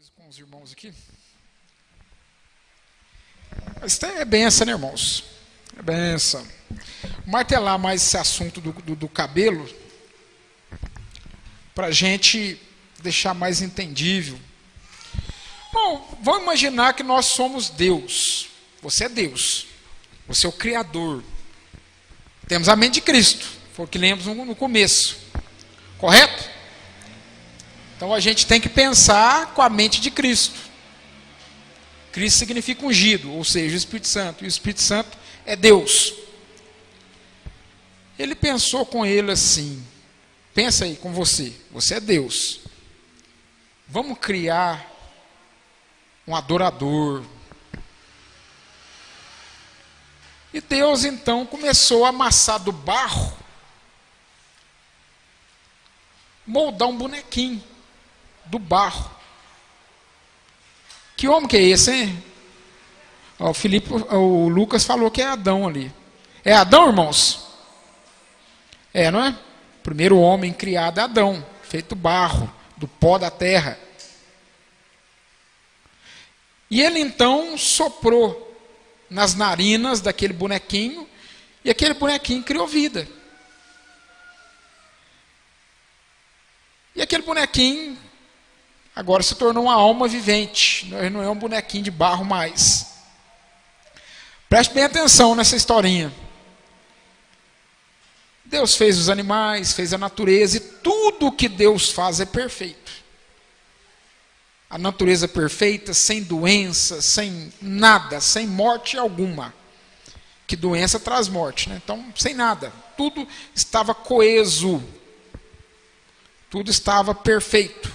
coisa com os irmãos aqui. Mas é benção, né, irmãos? É benção. Martelar mais esse assunto do cabelo, para a gente deixar mais entendível. Bom, vamos imaginar que nós somos Deus. Você é Deus. Você é o Criador. Temos a mente de Cristo. Foi o que lemos no começo. Correto? Então a gente tem que pensar com a mente de Cristo. Cristo significa ungido, ou seja, o Espírito Santo. E o Espírito Santo é Deus. Ele pensou com ele assim. Pensa aí com você. Você é Deus. Vamos criar um adorador. E Deus então começou a amassar do barro, moldar um bonequinho do barro. Que homem que é esse, hein? O Lucas falou que é Adão ali. É Adão, irmãos? É, não é? O primeiro homem criado é Adão, feito barro, do pó da terra. E ele então soprou nas narinas daquele bonequinho, e aquele bonequinho criou vida. E aquele bonequinho agora se tornou uma alma vivente, não é um bonequinho de barro mais. Preste bem atenção nessa historinha. Deus fez os animais, fez a natureza, e tudo o que Deus faz é perfeito. A natureza perfeita, sem doença, sem nada, sem morte alguma. Que doença traz morte, né? Então, sem nada. Tudo estava coeso. Tudo estava perfeito.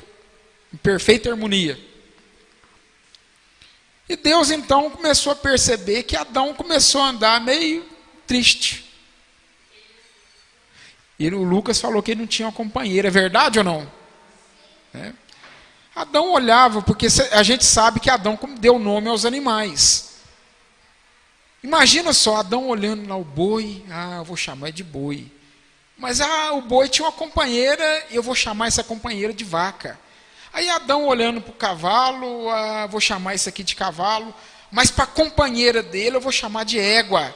Em perfeita harmonia. E Deus, então, começou a perceber que Adão começou a andar meio triste. E o Lucas falou que ele não tinha uma companheira. É verdade ou não? É. Adão olhava, porque a gente sabe que Adão deu nome aos animais. Imagina só, Adão olhando lá o boi, eu vou chamar de boi. Mas o boi tinha uma companheira, eu vou chamar essa companheira de vaca. Aí Adão olhando para o cavalo, vou chamar isso aqui de cavalo, mas para a companheira dele eu vou chamar de égua.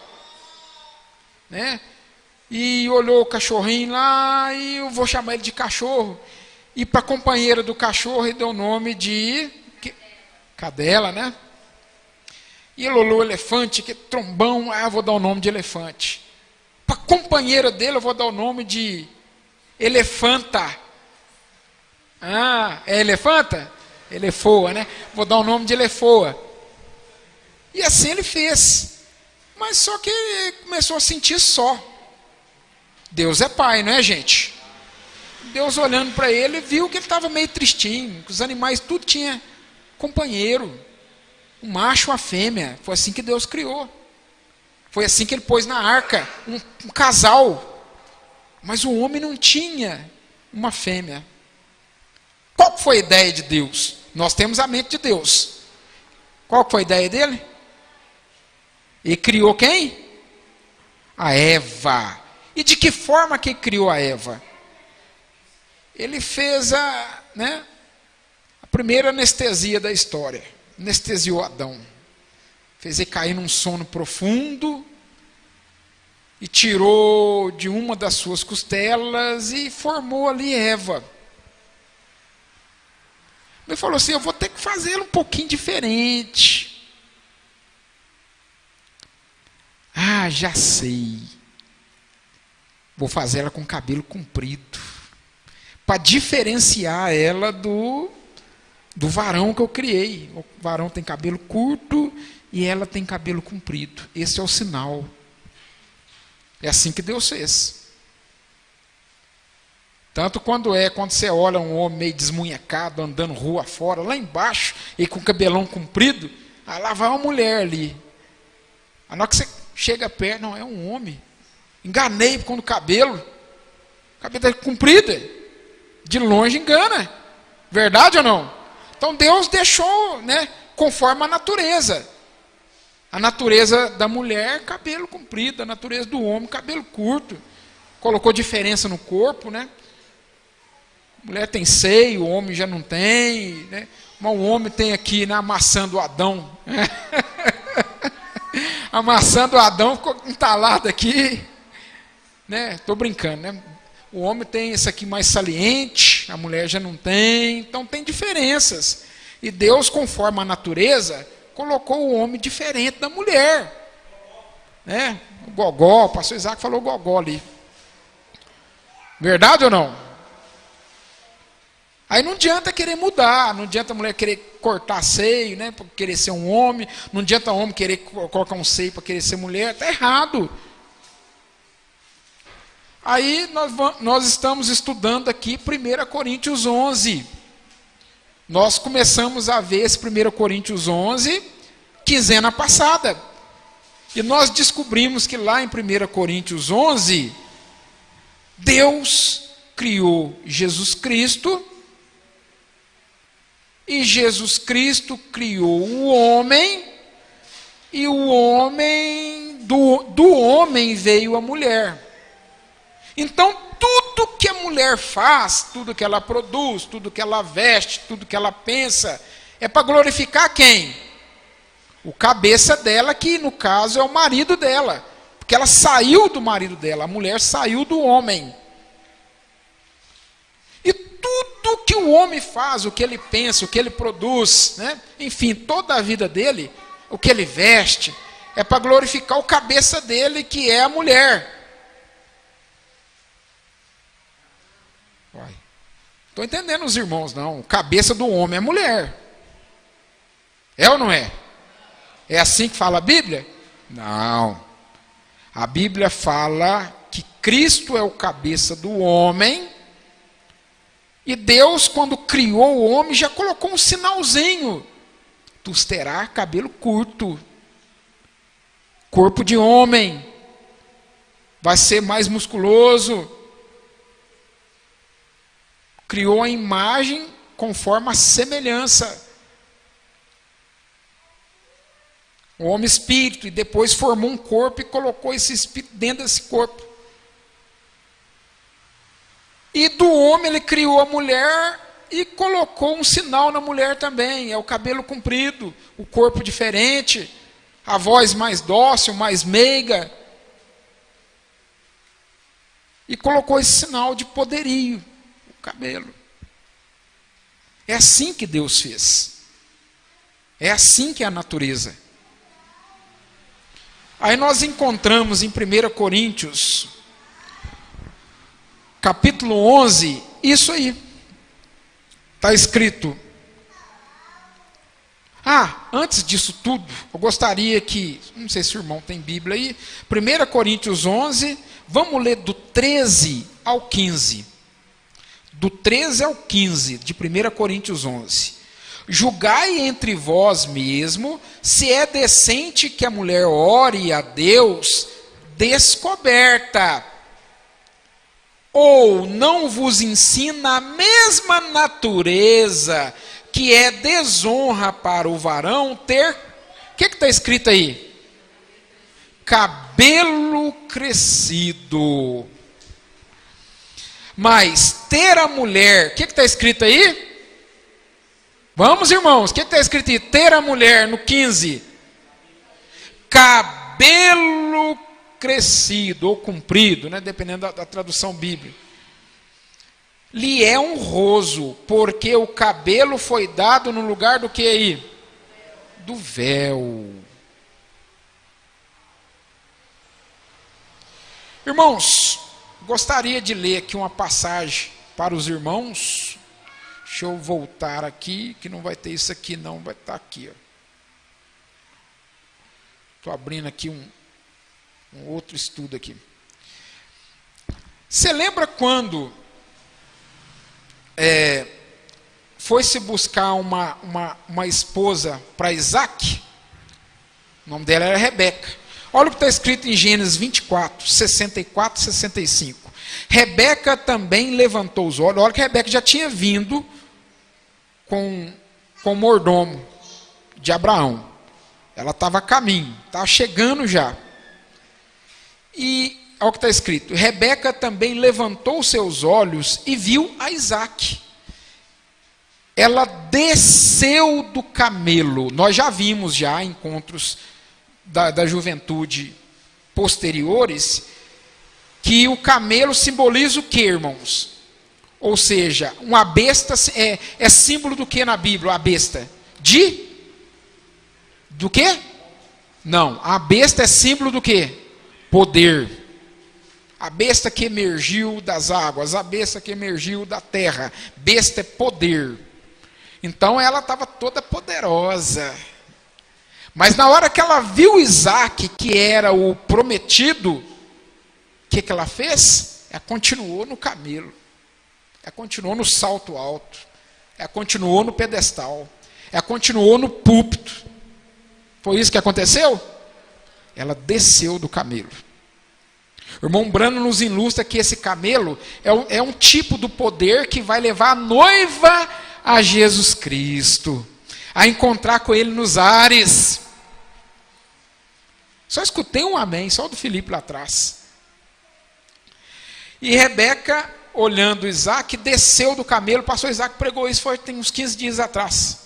Né? E olhou o cachorrinho lá, e eu vou chamar ele de cachorro. E para a companheira do cachorro ele deu o nome de cadela, né? E ele olhou o elefante, que trombão, eu vou dar o nome de elefante. Para a companheira dele eu vou dar o nome de elefanta. É elefanta? Elefoa, né? Vou dar o nome de elefoa. E assim ele fez. Mas só que ele começou a sentir só. Deus é pai, não é, gente? Deus olhando para ele, viu que ele estava meio tristinho, que os animais tudo tinha companheiro, um macho, uma fêmea. Foi assim que Deus criou. Foi assim que ele pôs na arca um casal. Mas o homem não tinha uma fêmea. Qual foi a ideia de Deus? Nós temos a mente de Deus. Qual foi a ideia dele? Ele criou quem? A Eva. E de que forma que ele criou a Eva? Ele fez a primeira anestesia da história. Anestesiou Adão. Fez ele cair num sono profundo. E tirou de uma das suas costelas e formou ali Eva. Ele falou assim, eu vou ter que fazê-lo um pouquinho diferente. Já sei. Vou fazer ela com cabelo comprido. Para diferenciar ela do varão que eu criei. O varão tem cabelo curto e ela tem cabelo comprido. Esse é o sinal. É assim que Deus fez. Tanto quando você olha um homem meio desmunhecado, andando rua fora, lá embaixo, e com cabelão comprido, lá vai uma mulher ali. Na hora que você chega perto, não, é um homem. Enganei com o cabelo é comprido. De longe engana. Verdade ou não? Então Deus deixou, conforme a natureza. A natureza da mulher, cabelo comprido. A natureza do homem, cabelo curto. Colocou diferença no corpo, Mulher tem seio, o homem já não tem, né? Mas o homem tem aqui, né, amassando o Adão. Amassando o Adão, ficou entalado aqui. Né? Estou brincando, né? O homem tem esse aqui mais saliente, a mulher já não tem, então tem diferenças. E Deus, conforme a natureza, colocou o homem diferente da mulher. Né? O gogó, o pastor Isaac falou gogó ali. Verdade ou não? Aí não adianta querer mudar, não adianta a mulher querer cortar seio, né, para querer ser um homem, não adianta o homem querer colocar um seio para querer ser mulher, está errado. Aí nós estamos estudando aqui 1 Coríntios 11. Nós começamos a ver esse 1 Coríntios 11, quinzena passada. E nós descobrimos que lá em 1 Coríntios 11, Deus criou Jesus Cristo, e Jesus Cristo criou o homem, e o homem, do homem veio a mulher. Então, tudo que a mulher faz, tudo que ela produz, tudo que ela veste, tudo que ela pensa, é para glorificar quem? O cabeça dela, que no caso é o marido dela. Porque ela saiu do marido dela, a mulher saiu do homem. E tudo que o homem faz, o que ele pensa, o que ele produz, né? Enfim, toda a vida dele, o que ele veste, é para glorificar o cabeça dele, que é a mulher. Estou entendendo os irmãos, não. Cabeça do homem é mulher. É ou não é? É assim que fala a Bíblia? Não. A Bíblia fala que Cristo é o cabeça do homem. E Deus, quando criou o homem, já colocou um sinalzinho. Tu terás cabelo curto. Corpo de homem. Vai ser mais musculoso. Criou a imagem conforme a semelhança. O homem espírito, e depois formou um corpo e colocou esse espírito dentro desse corpo. E do homem ele criou a mulher e colocou um sinal na mulher também. É o cabelo comprido, o corpo diferente, a voz mais dócil, mais meiga. E colocou esse sinal de poderio. Cabelo. É assim que Deus fez. É assim que é a natureza. Aí nós encontramos em 1 Coríntios, capítulo 11, isso aí. Está escrito. Antes disso tudo, eu gostaria que, não sei se o irmão tem Bíblia aí, 1 Coríntios 11, vamos ler do 13 ao 15. Do 13 ao 15, de 1 Coríntios 11. Julgai entre vós mesmo, se é decente que a mulher ore a Deus descoberta, ou não vos ensina a mesma natureza, que é desonra para o varão ter... O que está escrito aí? Cabelo crescido. Mas ter a mulher, o que está escrito aí? Vamos, irmãos, o que está escrito aí? Ter a mulher, no 15. Cabelo crescido ou comprido, né? Dependendo da tradução bíblica. Lhe é honroso, porque o cabelo foi dado no lugar do que aí? Do véu. Irmãos, gostaria de ler aqui uma passagem para os irmãos. Deixa eu voltar aqui, que não vai ter isso aqui não, vai estar aqui. Estou abrindo aqui um outro estudo aqui. Você lembra quando foi-se buscar uma esposa para Isaac? O nome dela era Rebeca. Olha o que está escrito em Gênesis 24, 64 e 65. Rebeca também levantou os olhos. Olha que Rebeca já tinha vindo com o mordomo de Abraão. Ela estava a caminho, estava chegando já. E olha o que está escrito: Rebeca também levantou seus olhos e viu a Isaque. Ela desceu do camelo. Nós já vimos já encontros da juventude posteriores que o camelo simboliza o que, irmãos? Ou seja, uma besta é símbolo do que na Bíblia? A besta do que? Não, a besta é símbolo do que? Poder. A besta que emergiu das águas, a besta que emergiu da terra. Besta é poder. Então ela estava toda poderosa. Mas na hora que ela viu Isaque, que era o prometido, o que ela fez? Ela continuou no camelo. Ela continuou no salto alto. Ela continuou no pedestal. Ela continuou no púlpito. Foi isso que aconteceu? Ela desceu do camelo. O irmão Brano nos ilustra que esse camelo é um tipo do poder que vai levar a noiva a Jesus Cristo, a encontrar com ele nos ares. Só escutei um amém, só o do Felipe lá atrás. E Rebeca, olhando Isaque, desceu do camelo, passou Isaque, pregou isso, tem uns 15 dias atrás.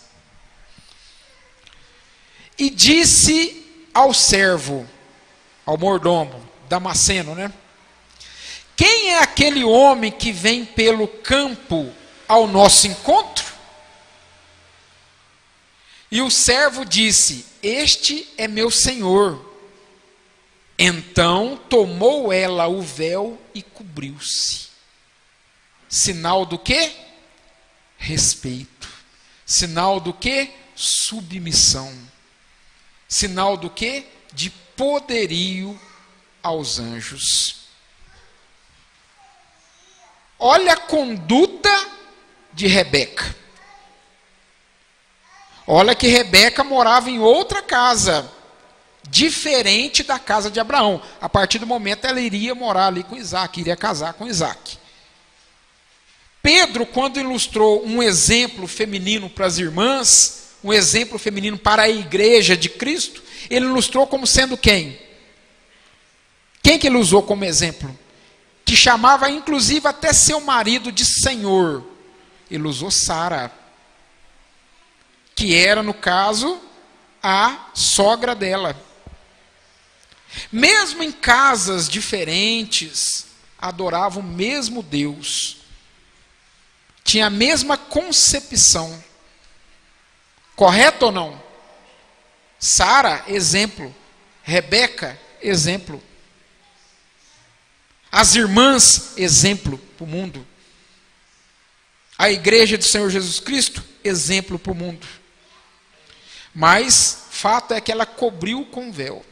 E disse ao servo, ao mordomo, Damasceno, né? Quem é aquele homem que vem pelo campo ao nosso encontro? E o servo disse: este é meu senhor. Então tomou ela o véu e cobriu-se. Sinal do quê? Respeito. Sinal do quê? Submissão. Sinal do quê? De poderio aos anjos. Olha a conduta de Rebeca. Olha que Rebeca morava em outra casa, diferente da casa de Abraão. A partir do momento ela iria morar ali com Isaque, iria casar com Isaque. Pedro, quando ilustrou um exemplo feminino para as irmãs, um exemplo feminino para a igreja de Cristo, ele ilustrou como sendo quem? Quem que ele usou como exemplo? Que chamava inclusive até seu marido de Senhor. Ele usou Sara, que era, no caso, a sogra dela. Mesmo em casas diferentes, adoravam o mesmo Deus. Tinha a mesma concepção. Correto ou não? Sara, exemplo. Rebeca, exemplo. As irmãs, exemplo para o mundo. A igreja do Senhor Jesus Cristo, exemplo para o mundo. Mas, fato é que ela cobriu com véu.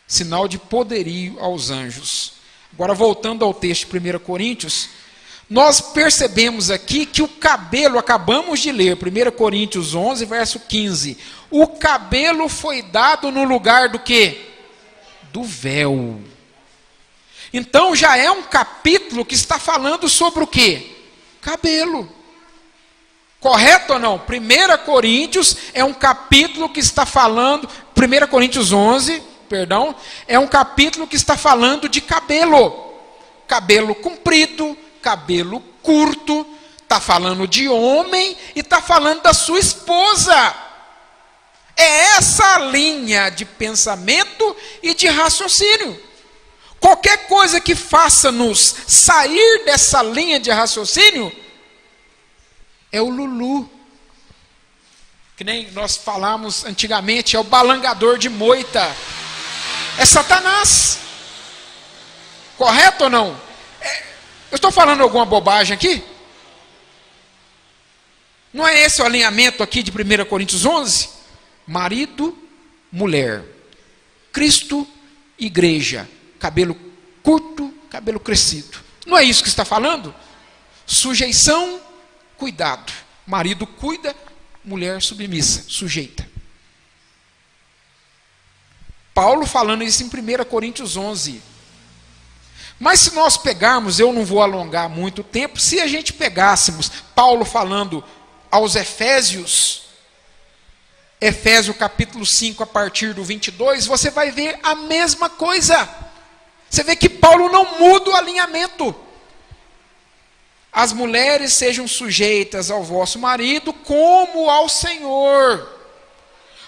Sinal de poderio aos anjos. Agora, voltando ao texto de 1 Coríntios, nós percebemos aqui que o cabelo, acabamos de ler, 1 Coríntios 11, verso 15. O cabelo foi dado no lugar do quê? Do véu. Então, já é um capítulo que está falando sobre o quê? Cabelo. Correto ou não? 1 Coríntios é um capítulo que está falando, 1 Coríntios 11, perdão, é um capítulo que está falando de cabelo. Cabelo comprido, cabelo curto, está falando de homem e está falando da sua esposa. É essa a linha de pensamento e de raciocínio. Qualquer coisa que faça-nos sair dessa linha de raciocínio é o Lulu. Que nem nós falamos antigamente, é o balangador de moita. É Satanás. Correto ou não? Eu estou falando alguma bobagem aqui? Não é esse o alinhamento aqui de 1 Coríntios 11? Marido, mulher. Cristo, igreja. Cabelo curto, cabelo crescido. Não é isso que está falando? Sujeição, cuidado. Marido cuida, mulher submissa, sujeita. Paulo falando isso em 1 Coríntios 11. Mas se nós pegarmos, eu não vou alongar muito tempo, se a gente pegássemos Paulo falando aos Efésios, Efésios capítulo 5, a partir do 22, você vai ver a mesma coisa. Você vê que Paulo não muda o alinhamento. As mulheres sejam sujeitas ao vosso marido como ao Senhor.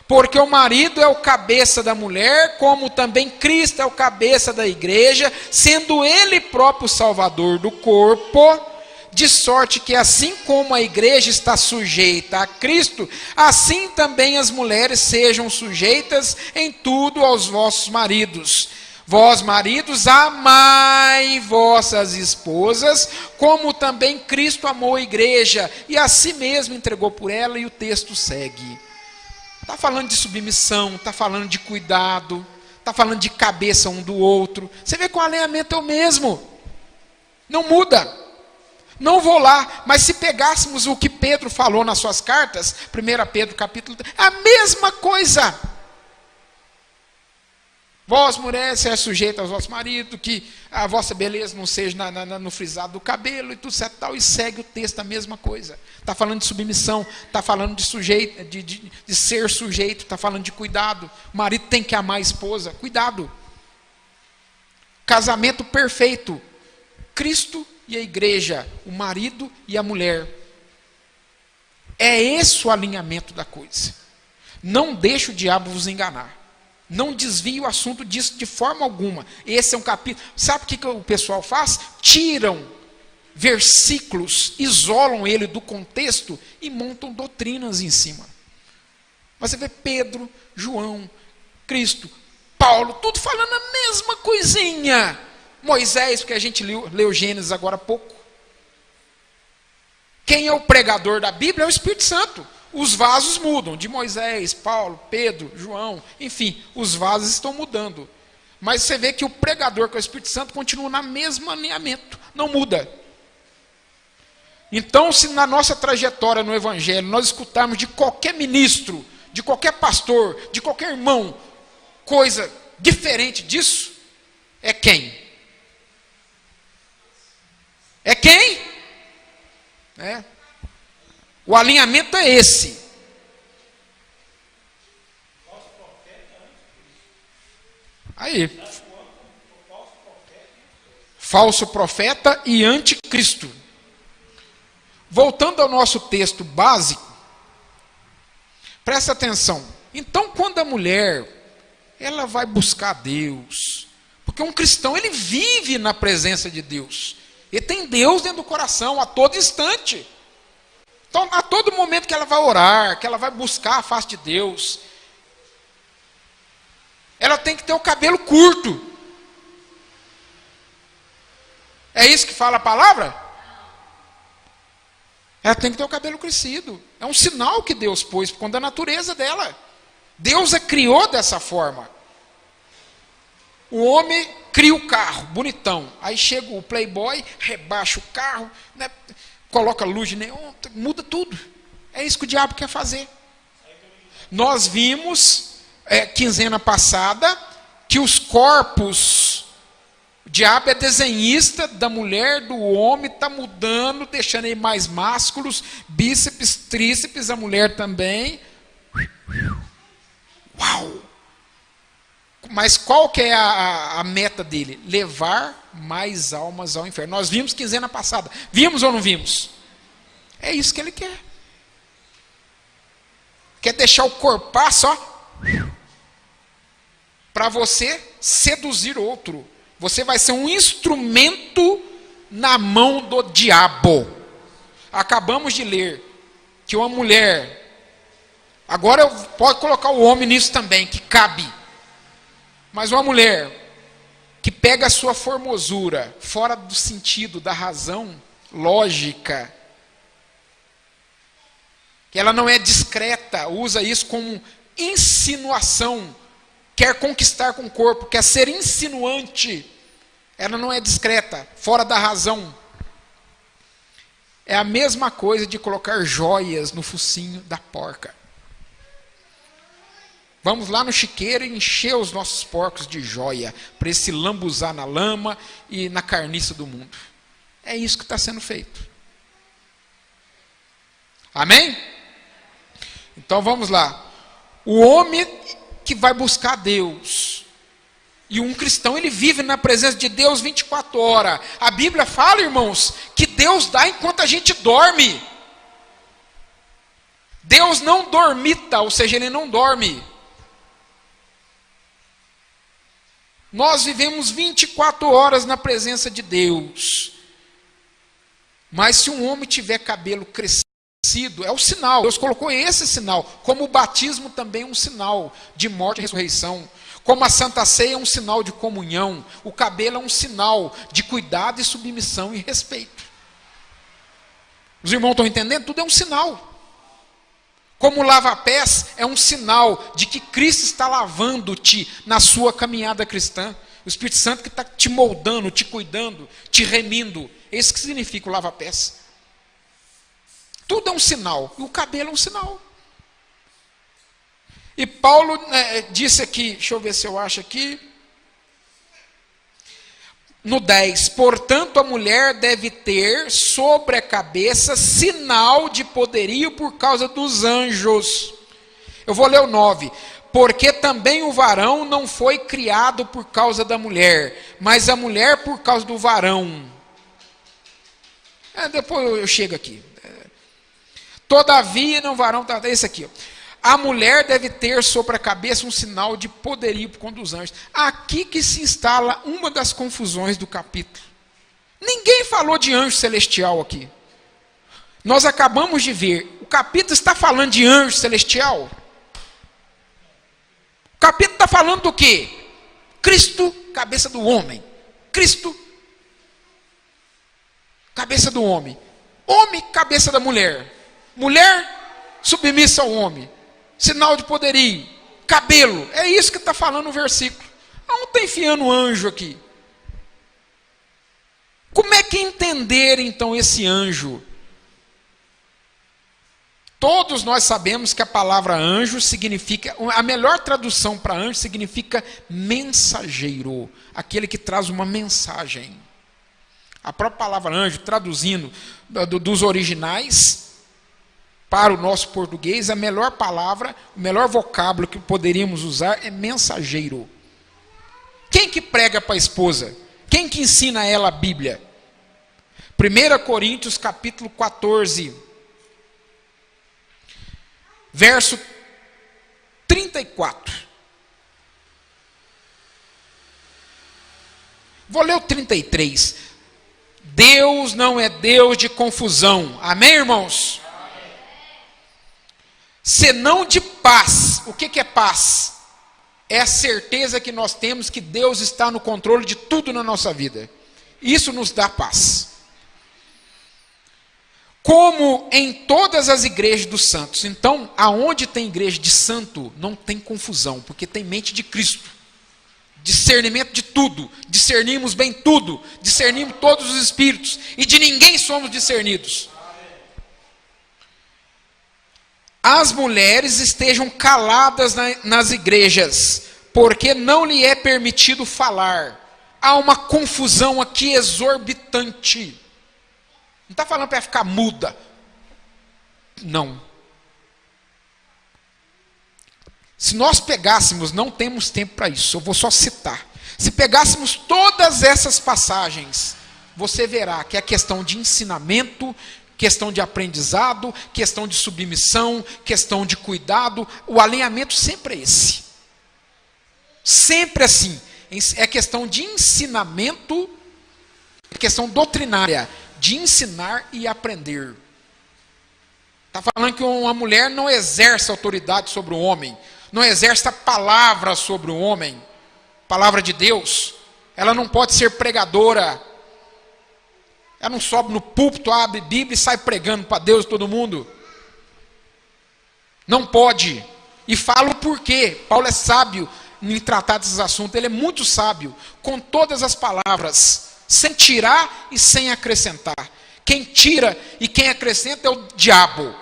Porque o marido é o cabeça da mulher, como também Cristo é o cabeça da igreja, sendo ele próprio o salvador do corpo, de sorte que assim como a igreja está sujeita a Cristo, assim também as mulheres sejam sujeitas em tudo aos vossos maridos. Vós, maridos, amai vossas esposas, como também Cristo amou a igreja, e a si mesmo entregou por ela, e o texto segue. Está falando de submissão, está falando de cuidado, está falando de cabeça um do outro. Você vê que o alinhamento é o mesmo. Não muda. Não vou lá, mas se pegássemos o que Pedro falou nas suas cartas, 1 Pedro capítulo 3, a mesma coisa. Vós, mulheres, sejam sujeitas aos vossos maridos, que a vossa beleza não seja no frisado do cabelo e tudo certo tal, e segue o texto a mesma coisa. Está falando de submissão, está falando de sujeito, de ser sujeito, está falando de cuidado. O marido tem que amar a esposa, cuidado. Casamento perfeito, Cristo e a igreja, o marido e a mulher. É esse o alinhamento da coisa. Não deixe o diabo vos enganar. Não desvie o assunto disso de forma alguma. Esse é um capítulo. Sabe o que o pessoal faz? Tiram versículos, isolam ele do contexto e montam doutrinas em cima. Mas você vê Pedro, João, Cristo, Paulo, tudo falando a mesma coisinha. Moisés, porque a gente leu Gênesis agora há pouco. Quem é o pregador da Bíblia é o Espírito Santo. Os vasos mudam, de Moisés, Paulo, Pedro, João, enfim, os vasos estão mudando. Mas você vê que o pregador, que é o Espírito Santo, continua no mesmo alinhamento, não muda. Então, se na nossa trajetória no Evangelho, nós escutarmos de qualquer ministro, de qualquer pastor, de qualquer irmão, coisa diferente disso, é quem? É quem? O alinhamento é esse. Aí. Falso profeta e anticristo. Voltando ao nosso texto básico, presta atenção. Então, quando a mulher, ela vai buscar Deus, porque um cristão, ele vive na presença de Deus. Ele tem Deus dentro do coração, a todo instante. Então, a todo momento que ela vai orar, que ela vai buscar a face de Deus, ela tem que ter o cabelo curto. É isso que fala a palavra? Ela tem que ter o cabelo crescido. É um sinal que Deus pôs, quando a natureza dela. Deus a criou dessa forma. O homem cria o carro, bonitão. Aí chega o playboy, rebaixa o carro, né? Coloca luz de neon, muda tudo. É isso que o diabo quer fazer. Nós vimos, quinzena passada, que os corpos, o diabo é desenhista da mulher, do homem, está mudando, deixando aí mais másculos, bíceps, tríceps, a mulher também. Uau! Mas qual que é a meta dele? Levar mais almas ao inferno. Nós vimos quinzena passada. Vimos ou não vimos? É isso que ele quer. Quer deixar o corpaço, para você seduzir outro. Você vai ser um instrumento na mão do diabo. Acabamos de ler que uma mulher, agora pode colocar o homem nisso também, que cabe. Mas uma mulher que pega a sua formosura fora do sentido, da razão lógica, que ela não é discreta, usa isso como insinuação, quer conquistar com o corpo, quer ser insinuante, ela não é discreta, fora da razão. É a mesma coisa de colocar joias no focinho da porca. Vamos lá no chiqueiro e encher os nossos porcos de joia, para ele se lambuzar na lama e na carniça do mundo. É isso que está sendo feito. Amém? Então vamos lá. O homem que vai buscar Deus, E um cristão, ele vive na presença de Deus 24 horas. A Bíblia fala, irmãos, que Deus dá enquanto a gente dorme. Deus não dormita, ou seja, Ele não dorme. Nós vivemos 24 horas na presença de Deus. Mas se um homem tiver cabelo crescido, é o sinal. Deus colocou esse sinal. Como o batismo também é um sinal de morte e ressurreição. Como a Santa Ceia é um sinal de comunhão. O cabelo é um sinal de cuidado e submissão e respeito. Os irmãos estão entendendo? Tudo é um sinal. Como o lava-pés é um sinal de que Cristo está lavando-te na sua caminhada cristã. O Espírito Santo que está te moldando, te cuidando, te remindo. Esse que significa o lava-pés. Tudo é um sinal. E o cabelo é um sinal. E Paulo disse aqui, deixa eu ver se eu acho aqui. No 10, portanto a mulher deve ter sobre a cabeça sinal de poderio por causa dos anjos. Eu vou ler o 9. Porque também o varão não foi criado por causa da mulher, mas a mulher por causa do varão. Depois eu chego aqui. Todavia, não varão, tá, esse aqui, ó. A mulher deve ter sobre a cabeça um sinal de poderio por conta dos anjos. Aqui que se instala uma das confusões do capítulo. Ninguém falou de anjo celestial aqui. Nós acabamos de ver. O capítulo está falando de anjo celestial? O capítulo está falando do quê? Cristo, cabeça do homem. Cristo, cabeça do homem. Homem, cabeça da mulher. Mulher, submissa ao homem. Sinal de poderio, cabelo, é isso que está falando o versículo. Não está enfiando anjo aqui. Como é que entender então esse anjo? Todos nós sabemos que a palavra anjo significa, a melhor tradução para anjo significa mensageiro, aquele que traz uma mensagem. A própria palavra anjo, traduzindo dos originais para o nosso português, a melhor palavra, o melhor vocábulo que poderíamos usar é mensageiro. Quem que prega para a esposa? Quem que ensina a ela a Bíblia? 1 Coríntios capítulo 14, verso 34. Vou ler o 33. Deus não é Deus de confusão. Amém, irmãos? Senão de paz. O que é paz? É a certeza que nós temos que Deus está no controle de tudo na nossa vida. Isso nos dá paz. Como em todas as igrejas dos santos. Então, aonde tem igreja de santo, não tem confusão, porque tem mente de Cristo. Discernimento de tudo. Discernimos bem tudo. Discernimos todos os espíritos. E de ninguém somos discernidos. As mulheres estejam caladas nas igrejas, porque não lhe é permitido falar. Há uma confusão aqui exorbitante. Não está falando para ficar muda. Não. Se nós pegássemos, não temos tempo para isso, eu vou só citar. Se pegássemos todas essas passagens, você verá que é questão de ensinamento, questão de aprendizado, questão de submissão, questão de cuidado, o alinhamento sempre é esse. Sempre assim. É questão de ensinamento, é questão doutrinária, de ensinar e aprender. Está falando que uma mulher não exerce autoridade sobre o homem, não exerce a palavra sobre o homem, palavra de Deus. Ela não pode ser pregadora. Ela não sobe no púlpito, abre Bíblia e sai pregando para Deus e todo mundo. Não pode. E falo por quê. Paulo é sábio em tratar desses assuntos. Ele é muito sábio, com todas as palavras, sem tirar e sem acrescentar. Quem tira e quem acrescenta é o diabo.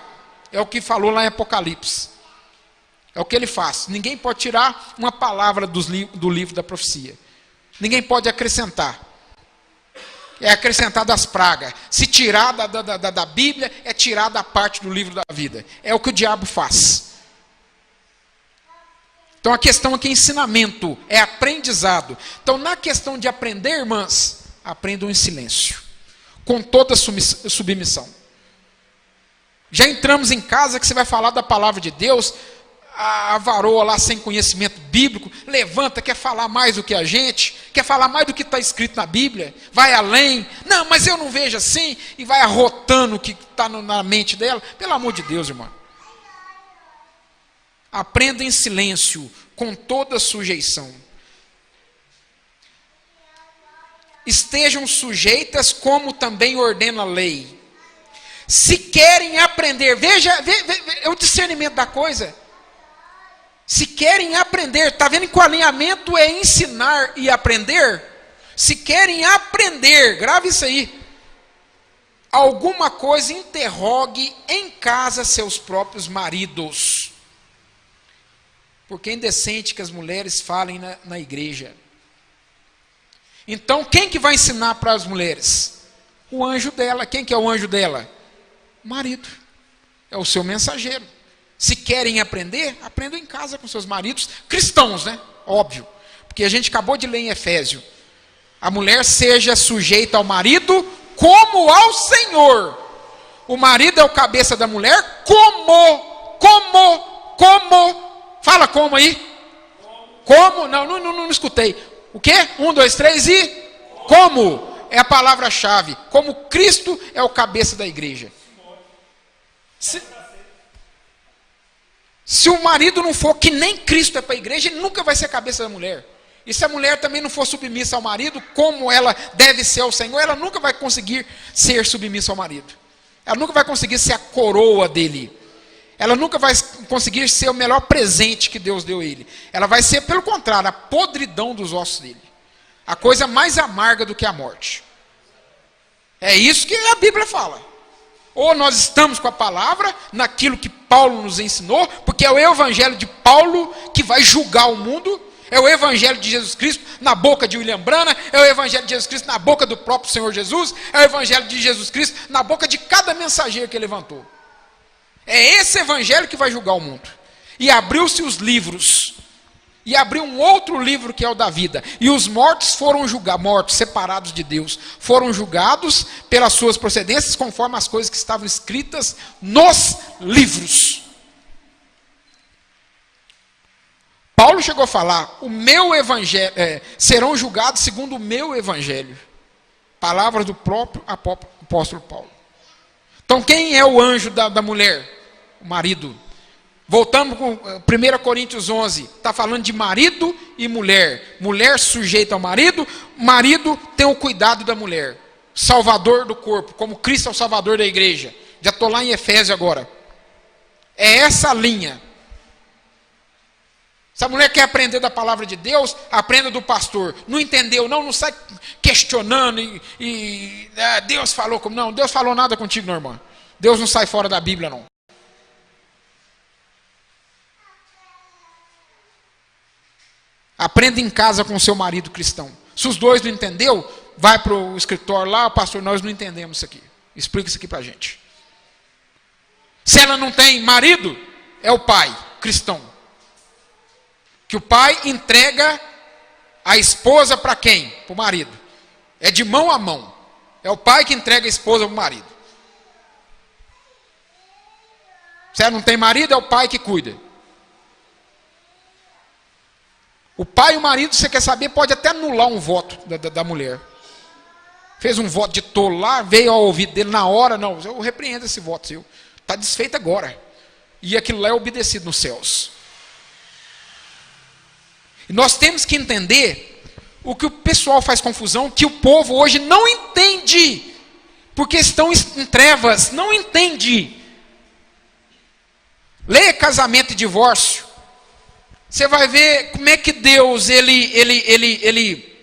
É o que falou lá em Apocalipse. É o que ele faz. Ninguém pode tirar uma palavra do livro da profecia. Ninguém pode acrescentar. É acrescentar das pragas. Se tirar da Bíblia, é tirar da parte do livro da vida. É o que o diabo faz. Então a questão aqui é ensinamento, é aprendizado. Então na questão de aprender, irmãs, aprendam em silêncio, com toda submissão. Já entramos em casa que você vai falar da palavra de Deus, a varoa lá sem conhecimento bíblico, levanta, quer falar mais do que a gente, quer falar mais do que está escrito na Bíblia, vai além, não, mas eu não vejo assim, e vai arrotando o que está na mente dela. Pelo amor de Deus, irmão. Aprenda em silêncio, com toda sujeição. Estejam sujeitas como também ordena a lei. Se querem aprender, veja é o discernimento da coisa. Se querem aprender, está vendo que o alinhamento é ensinar e aprender? Se querem aprender, grave isso aí. Alguma coisa, interrogue em casa seus próprios maridos. Porque é indecente que as mulheres falem na igreja. Então, quem que vai ensinar para as mulheres? O anjo dela. Quem que é o anjo dela? O marido. É o seu mensageiro. Se querem aprender, aprendam em casa com seus maridos. Cristãos, né? Óbvio. Porque a gente acabou de ler em Efésio. A mulher seja sujeita ao marido como ao Senhor. O marido é o cabeça da mulher como. Fala como aí. Como? Não escutei. O quê? 1, 2, 3 e... Como? É a palavra-chave. Como Cristo é o cabeça da igreja. Se o marido não for que nem Cristo é para a igreja, ele nunca vai ser a cabeça da mulher. E se a mulher também não for submissa ao marido, como ela deve ser ao Senhor, ela nunca vai conseguir ser submissa ao marido. Ela nunca vai conseguir ser a coroa dele. Ela nunca vai conseguir ser o melhor presente que Deus deu a ele. Ela vai ser, pelo contrário, a podridão dos ossos dele. A coisa mais amarga do que a morte. É isso que a Bíblia fala. Ou nós estamos com a palavra, naquilo que Paulo nos ensinou, porque é o evangelho de Paulo que vai julgar o mundo, é o evangelho de Jesus Cristo na boca de William Branham, é o evangelho de Jesus Cristo na boca do próprio Senhor Jesus, é o evangelho de Jesus Cristo na boca de cada mensageiro que ele levantou. É esse evangelho que vai julgar o mundo. E abriu-se os livros. E abriu um outro livro que é o da vida. E os mortos foram julgados, mortos, separados de Deus, foram julgados pelas suas procedências, conforme as coisas que estavam escritas nos livros. Paulo chegou a falar, o meu evangelho, serão julgados segundo o meu evangelho. Palavras do próprio apóstolo Paulo. Então quem é o anjo da mulher? O marido. Voltamos com 1 Coríntios 11, está falando de marido e mulher. Mulher sujeita ao marido, marido tem o cuidado da mulher. Salvador do corpo, como Cristo é o salvador da igreja. Já estou lá em Efésio agora. É essa a linha. Se a mulher quer aprender da palavra de Deus, aprenda do pastor. Não entendeu, não sai questionando Deus falou como. Não, Deus falou nada contigo, não, irmã. Deus não sai fora da Bíblia, não. Aprenda em casa com o seu marido cristão. Se os dois não entendeu, vai para o escritório lá, pastor, nós não entendemos isso aqui. Explica isso aqui para a gente. Se ela não tem marido, é o pai cristão. Que o pai entrega a esposa para quem? Para o marido. É de mão a mão. É o pai que entrega a esposa para o marido. Se ela não tem marido, é o pai que cuida. O pai e o marido, você quer saber, pode até anular um voto da mulher. Fez um voto de tolo lá, veio ao ouvido dele na hora, não, eu repreendo esse voto seu. Está desfeito agora. E aquilo lá é obedecido nos céus. E nós temos que entender o que o pessoal faz confusão, que o povo hoje não entende, porque estão em trevas, não entende. Leia Casamento e Divórcio. Você vai ver como é que Deus ele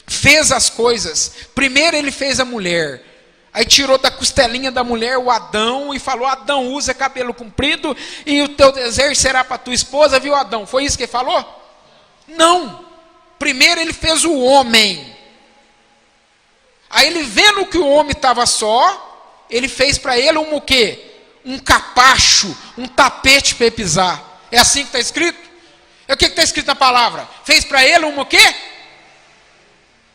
fez as coisas. Primeiro ele fez a mulher. Aí tirou da costelinha da mulher o Adão e falou: Adão, usa cabelo comprido e o teu desejo será para tua esposa, viu, Adão? Foi isso que ele falou? Não. Primeiro ele fez o homem. Aí ele, vendo que o homem estava só, ele fez para ele o quê? Um capacho, um tapete para ele pisar. É assim que está escrito? O que está escrito na palavra? Fez para ele uma o quê?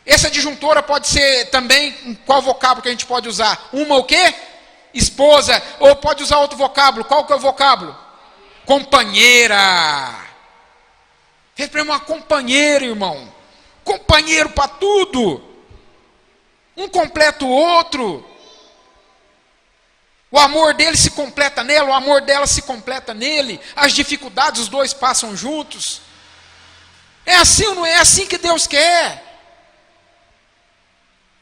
Essa disjuntora pode ser também, qual vocábulo que a gente pode usar? Uma o quê? Esposa, ou pode usar outro vocábulo. Qual que é o vocábulo? Companheira. Fez para uma companheira, irmão. Companheiro para tudo. Um completa o outro. O amor dele se completa nela, o amor dela se completa nele. As dificuldades, os dois passam juntos. É assim ou não é? É assim que Deus quer.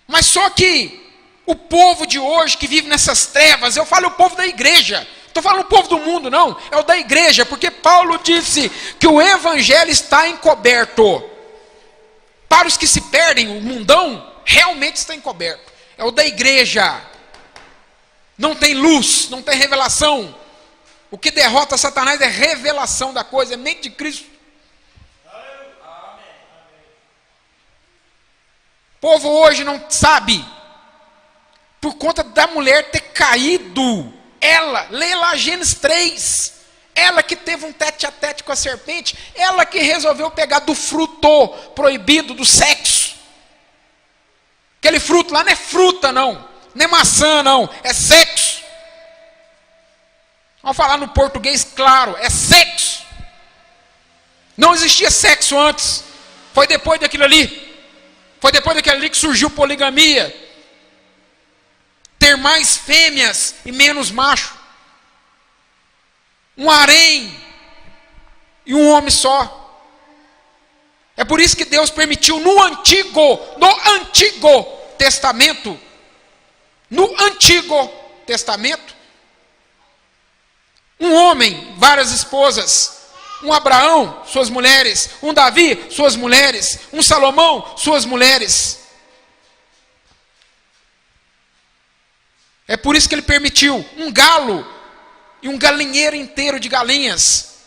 Mas só que o povo de hoje que vive nessas trevas, eu falo o povo da igreja, estou falando o povo do mundo não, é o da igreja, porque Paulo disse que o evangelho está encoberto. Para os que se perdem, o mundão realmente está encoberto. É o da igreja. Não tem luz, não tem revelação. O que derrota Satanás é revelação da coisa, é mente de Cristo. O povo hoje não sabe, por conta da mulher ter caído. Ela, lê lá Gênesis 3, ela que teve um tete-a-tete com a serpente, ela que resolveu pegar do fruto proibido do sexo. Aquele fruto lá não é fruta não, não é maçã não, é sexo. Vamos falar no português claro, é sexo. Não existia sexo antes, foi depois daquilo ali. Foi depois daquele ali que surgiu poligamia. Ter mais fêmeas e menos macho. Um harém e um homem só. É por isso que Deus permitiu no Antigo Testamento, um homem, várias esposas. Um Abraão, suas mulheres. Um Davi, suas mulheres. Um Salomão, suas mulheres. É por isso que ele permitiu um galo e um galinheiro inteiro de galinhas.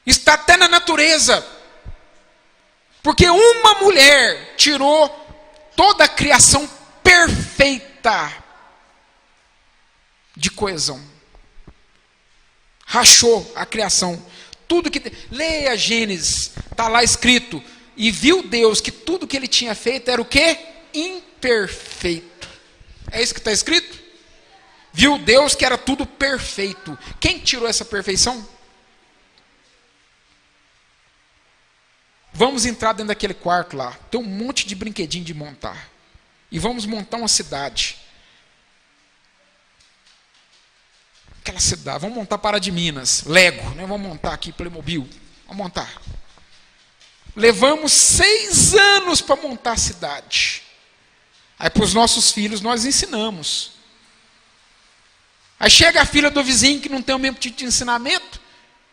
Está até na natureza. Porque uma mulher tirou toda a criação perfeita de coesão. Rachou a criação. Tudo que leia Gênesis, está lá escrito, e viu Deus que tudo que ele tinha feito era o quê? Imperfeito. É isso que está escrito? Viu Deus que era tudo perfeito. Quem tirou essa perfeição? Vamos entrar dentro daquele quarto lá, tem um monte de brinquedinho de montar, e vamos montar uma cidade. Aquela cidade, vamos montar Pará de Minas, Lego, né? Vamos montar aqui Playmobil, vamos montar. Levamos 6 anos para montar a cidade. Aí para os nossos filhos nós ensinamos. Aí chega a filha do vizinho que não tem o mesmo tipo de ensinamento,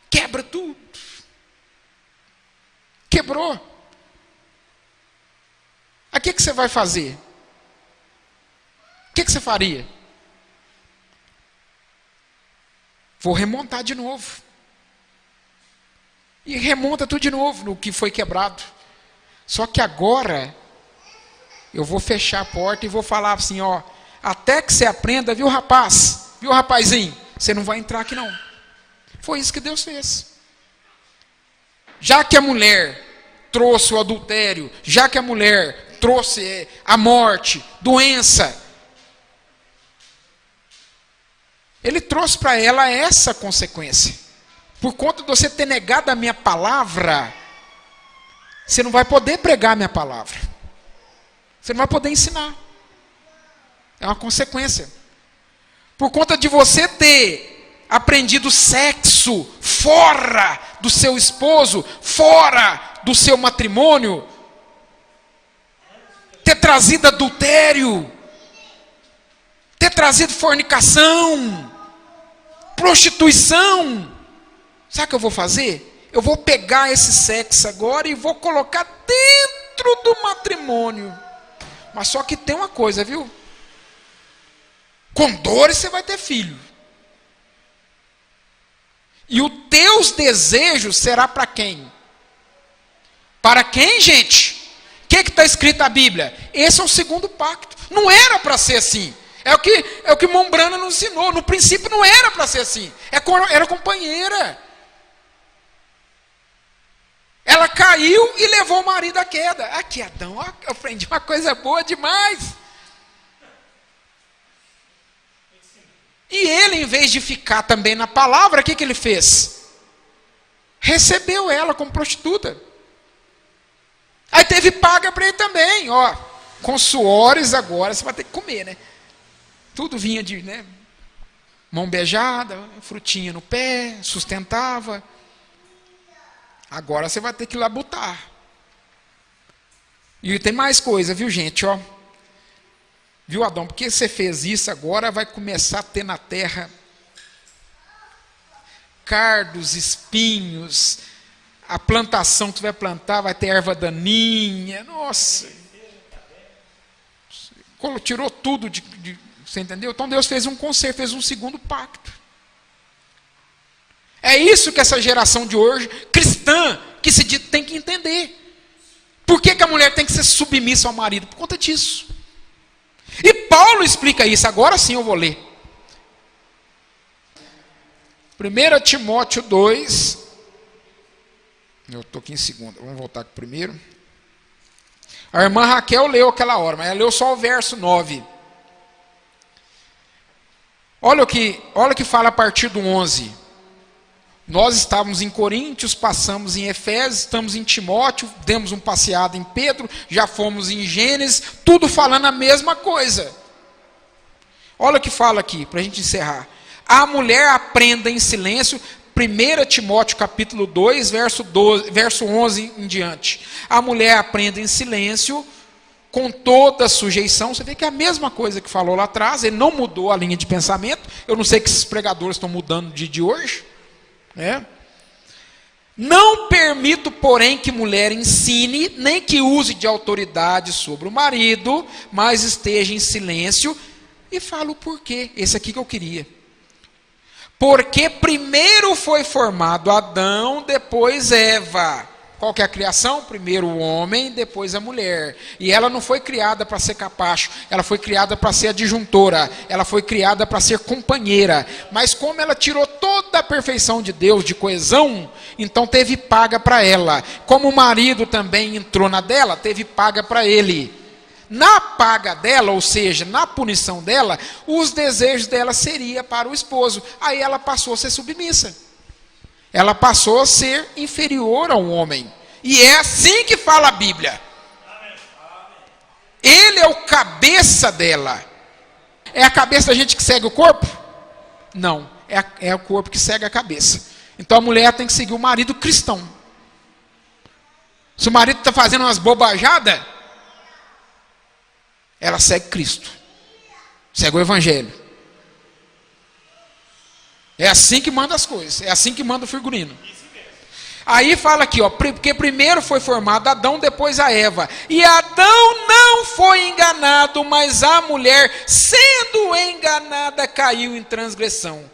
quebra tudo. Quebrou. Aí o que você vai fazer? O que você faria? Vou remontar de novo. E remonta tudo de novo no que foi quebrado. Só que agora eu vou fechar a porta e vou falar assim, ó, até que você aprenda, viu rapaz? Viu rapazinho? Você não vai entrar aqui não. Foi isso que Deus fez. Já que a mulher trouxe o adultério, já que a mulher trouxe a morte, doença, Ele trouxe para ela essa consequência. Por conta de você ter negado a minha palavra, você não vai poder pregar a minha palavra. Você não vai poder ensinar. É uma consequência. Por conta de você ter aprendido sexo fora do seu esposo, fora do seu matrimônio, ter trazido adultério, ter trazido fornicação, prostituição, sabe o que eu vou fazer? Eu vou pegar esse sexo agora e vou colocar dentro do matrimônio. Mas só que tem uma coisa, viu? Com dores você vai ter filho. E os teus desejos será para quem? Para quem, gente? O que está escrito na Bíblia? Esse é o segundo pacto. Não era para ser assim. É o que Mombrana nos ensinou. No princípio não era para ser assim. Era companheira. Ela caiu e levou o marido à queda. Aqui, Adão, ó, eu aprendi uma coisa boa demais. E ele, em vez de ficar também na palavra, o que ele fez? Recebeu ela como prostituta. Aí teve paga para ele também, ó. Com suores agora, você vai ter que comer, né? Tudo vinha de, né? Mão beijada, frutinha no pé, sustentava. Agora você vai ter que labutar. E tem mais coisa, viu, gente, ó. Viu, Adão? Porque você fez isso, agora vai começar a ter na terra cardos, espinhos. A plantação que você vai plantar vai ter erva daninha. Nossa. Tirou tudo você entendeu? Então Deus fez um conserto, fez um segundo pacto. É isso que essa geração de hoje, cristã, que se diz, tem que entender. Por que a mulher tem que ser submissa ao marido? Por conta disso. E Paulo explica isso, agora sim eu vou ler. 1 Timóteo 2, eu estou aqui em segunda, vamos voltar aqui primeiro. A irmã Raquel leu aquela hora, mas ela leu só o verso 9. Olha o que fala a partir do 11. Nós estávamos em Coríntios, passamos em Efésios, estamos em Timóteo, demos um passeado em Pedro, já fomos em Gênesis, tudo falando a mesma coisa. Olha o que fala aqui, para a gente encerrar. A mulher aprenda em silêncio, 1 Timóteo capítulo 2, verso 11 em diante. A mulher aprenda em silêncio, com toda sujeição. Você vê que é a mesma coisa que falou lá atrás, ele não mudou a linha de pensamento. Eu não sei que esses pregadores estão mudando de hoje. Não permito, porém, que mulher ensine, nem que use de autoridade sobre o marido, mas esteja em silêncio. E falo o porquê. Esse aqui que eu queria. Porque primeiro foi formado Adão, depois Eva. Qual que é a criação? Primeiro o homem, depois a mulher. E ela não foi criada para ser capacho, ela foi criada para ser adjuntora, ela foi criada para ser companheira. Mas como ela tirou toda a perfeição de Deus, de coesão, então teve paga para ela. Como o marido também entrou na dela, teve paga para ele. Na paga dela, ou seja, na punição dela, os desejos dela seria para o esposo. Aí ela passou a ser submissa. Ela passou a ser inferior ao homem. E é assim que fala a Bíblia. Ele é o cabeça dela. É a cabeça da gente que segue o corpo? Não, é o corpo que segue a cabeça. Então a mulher tem que seguir o marido cristão. Se o marido está fazendo umas bobajadas, ela segue Cristo. Segue o Evangelho. É assim que manda as coisas. É assim que manda o figurino. Aí fala aqui, ó, porque primeiro foi formado Adão, depois a Eva. E Adão não foi enganado, mas a mulher, sendo enganada, caiu em transgressão.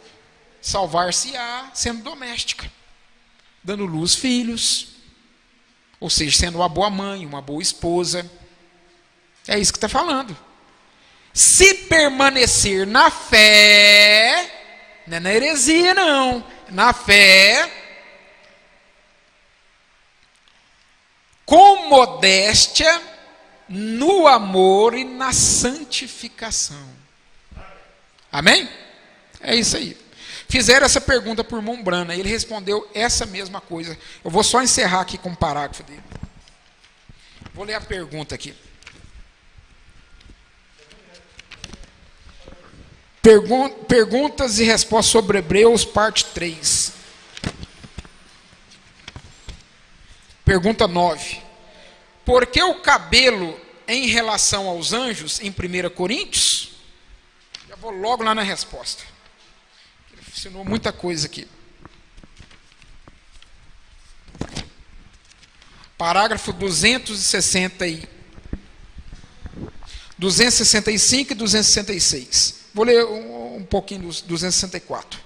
Salvar-se-á sendo doméstica, dando luz filhos, ou seja, sendo uma boa mãe, uma boa esposa. É isso que está falando. Se permanecer na fé, não é na heresia não, na fé, com modéstia, no amor e na santificação. Amém? É isso aí. Fizeram essa pergunta por Mombrana, e ele respondeu essa mesma coisa. Eu vou só encerrar aqui com um parágrafo dele. Vou ler a pergunta aqui. Perguntas e respostas sobre Hebreus, parte 3. Pergunta 9. Por que o cabelo em relação aos anjos em 1 Coríntios? Já vou logo lá na resposta. Ele ensinou muita coisa aqui. Parágrafo 265 e 266. Vou ler um pouquinho dos 264.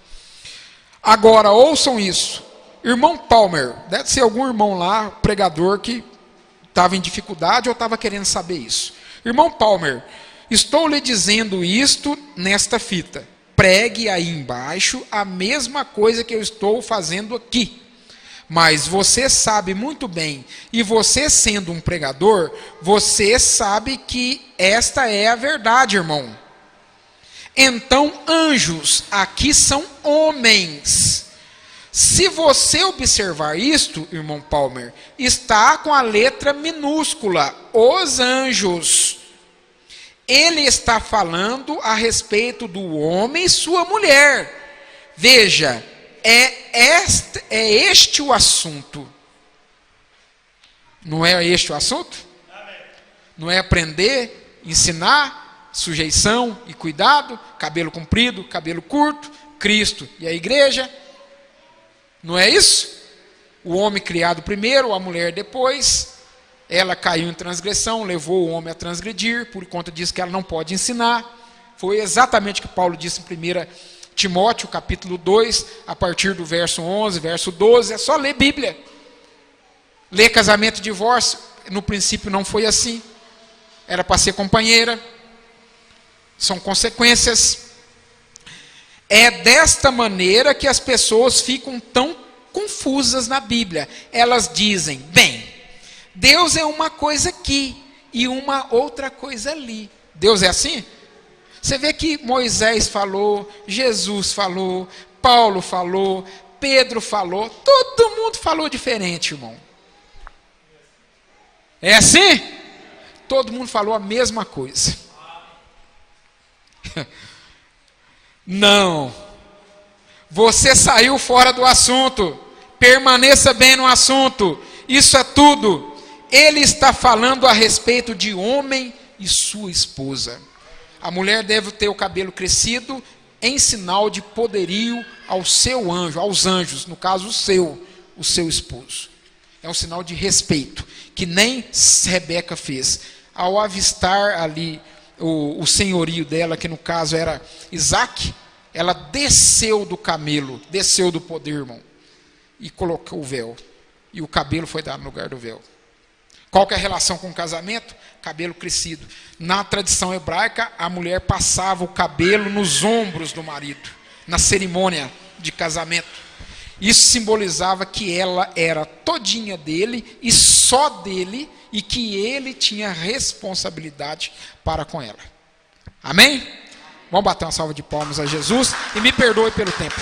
Agora, ouçam isso. Irmão Palmer, deve ser algum irmão lá, pregador, que estava em dificuldade ou estava querendo saber isso. Irmão Palmer, estou lhe dizendo isto nesta fita. Pregue aí embaixo a mesma coisa que eu estou fazendo aqui. Mas você sabe muito bem, e você sendo um pregador, você sabe que esta é a verdade, irmão. Então, anjos, aqui são homens. Se você observar isto, irmão Palmer, está com a letra minúscula, os anjos. Ele está falando a respeito do homem e sua mulher. Veja, é este o assunto. Não é este o assunto? Não é aprender, ensinar, sujeição e cuidado, cabelo comprido, cabelo curto, Cristo e a igreja? Não é isso? O homem criado primeiro, a mulher depois. Ela caiu em transgressão, levou o homem a transgredir, por conta disso que ela não pode ensinar. Foi exatamente o que Paulo disse em 1 Timóteo, capítulo 2, a partir do verso 11, verso 12. É só ler Bíblia. Ler casamento e divórcio, no princípio não foi assim. Era para ser companheira. São consequências. É desta maneira que as pessoas ficam tão confusas na Bíblia. Elas dizem, bem, Deus é uma coisa aqui e uma outra coisa ali. Deus é assim? Você vê que Moisés falou, Jesus falou, Paulo falou, Pedro falou, todo mundo falou diferente, irmão. É assim? Todo mundo falou a mesma coisa. Não. Você saiu fora do assunto. Permaneça bem no assunto. Isso é tudo. Ele está falando a respeito de homem e sua esposa. A mulher deve ter o cabelo crescido em sinal de poderio ao seu anjo, aos anjos, no caso o seu esposo. É um sinal de respeito, que nem Rebeca fez. Ao avistar ali o senhorio dela, que no caso era Isaac, ela desceu do camelo, desceu do poder, irmão, e colocou o véu. E o cabelo foi dado no lugar do véu. Qual que é a relação com o casamento? Cabelo crescido. Na tradição hebraica, a mulher passava o cabelo nos ombros do marido, na cerimônia de casamento. Isso simbolizava que ela era todinha dele e só dele, e que ele tinha responsabilidade para com ela. Amém? Vamos bater uma salva de palmas a Jesus e me perdoe pelo tempo.